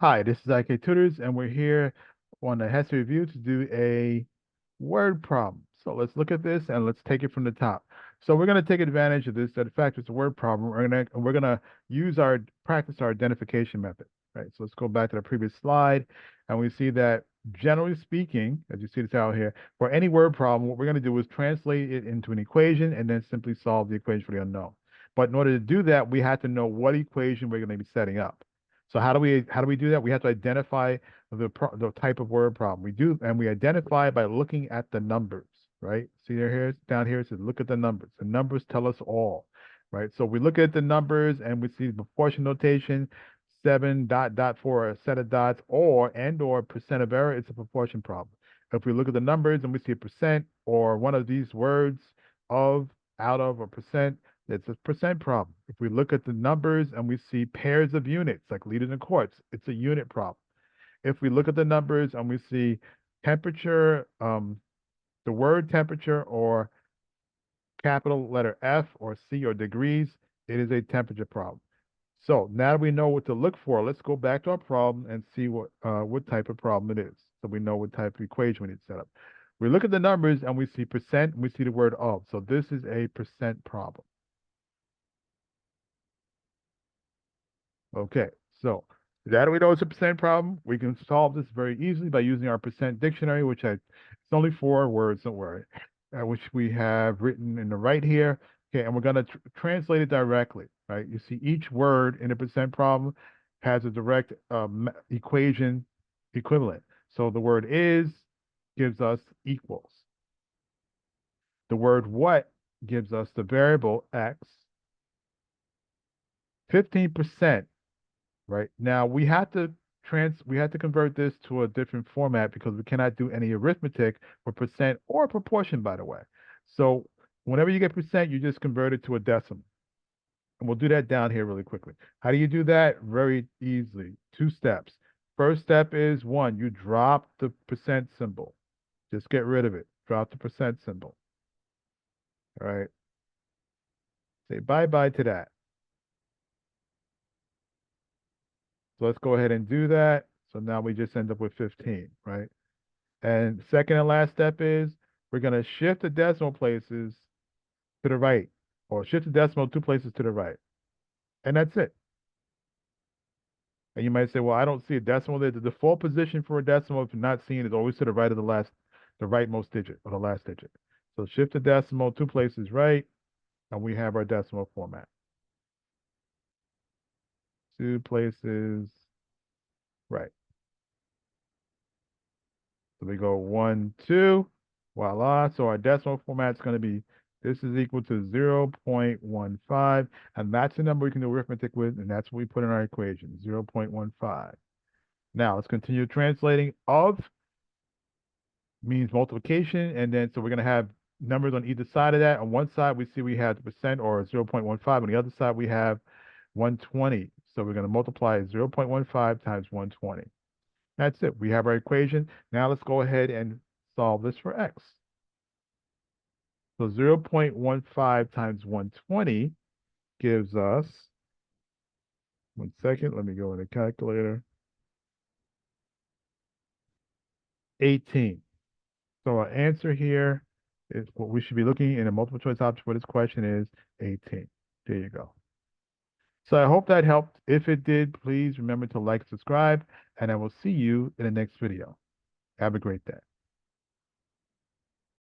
Hi, this is IK Tutors, and we're here on the HESI review to do a word problem. So let's look at this and let's take it from the top. So we're going to take advantage of this, that in fact it's a word problem. We're gonna practice our identification method, right? So let's go back to the previous slide, and we see that generally speaking, as you see this out here, for any word problem, what we're going to do is translate it into an equation and then simply solve the equation for the unknown. But in order to do that, we have to know what equation we're going to be setting up. So how do we do that? We have to identify the type of word problem. We identify by looking at the numbers, right? See here down here it says look at the numbers. The numbers tell us all, right? So we look at the numbers and we see the proportion notation, 7 dot dot for a set of dots, or percent of error, it's a proportion problem. If we look at the numbers and we see a percent or one of these words of, out of, or percent, it's a percent problem. If we look at the numbers and we see pairs of units, like liters and quarts, it's a unit problem. If we look at the numbers and we see temperature, the word temperature or capital letter F or C or degrees, it is a temperature problem. So now that we know what to look for, let's go back to our problem and see what type of problem it is. So we know what type of equation we need to set up. We look at the numbers and we see percent and we see the word of. So this is a percent problem. Okay, so now that we know it's a percent problem, we can solve this very easily by using our percent dictionary, it's only 4 words, don't worry, which we have written in the right here. Okay, and we're going to translate it directly, right? You see each word in a percent problem has a direct equation equivalent. So the word is gives us equals. The word what gives us the variable x. 15%. Right now, we have to convert this to a different format because we cannot do any arithmetic for percent or proportion, by the way. So whenever you get percent, you just convert it to a decimal. And we'll do that down here really quickly. How do you do that? Very easily. 2 steps. First step is 1, you drop the percent symbol. Just get rid of it. Drop the percent symbol. All right. Say bye-bye to that. So let's go ahead and do that. So now we just end up with 15, right? And second and last step is we're going to shift the decimal places to the right, or shift the decimal 2 places to the right. And that's it. And you might say, well, I don't see a decimal there. The default position for a decimal, if you're not seeing, is always to the right of the rightmost digit, or the last digit. So shift the decimal 2 places right, and we have our decimal format. 2 places right. So we go 1, 2, voila. So our decimal format is going to be, this is equal to 0.15, and that's the number we can do arithmetic with, and that's what we put in our equation, 0.15. Now let's continue translating. Of means multiplication, and then so we're going to have numbers on either side of that. On one side, we see we have the percent, or 0.15. On the other side, we have 120. So we're going to multiply 0.15 times 120. That's it. We have our equation. Now let's go ahead and solve this for x. So 0.15 times 120 gives us, 1 second, let me go in the calculator, 18. So our answer here is what we should be looking in a multiple choice option for this question is 18. There you go. So I hope that helped. If it did, please remember to like, subscribe, and I will see you in the next video. Have a great day.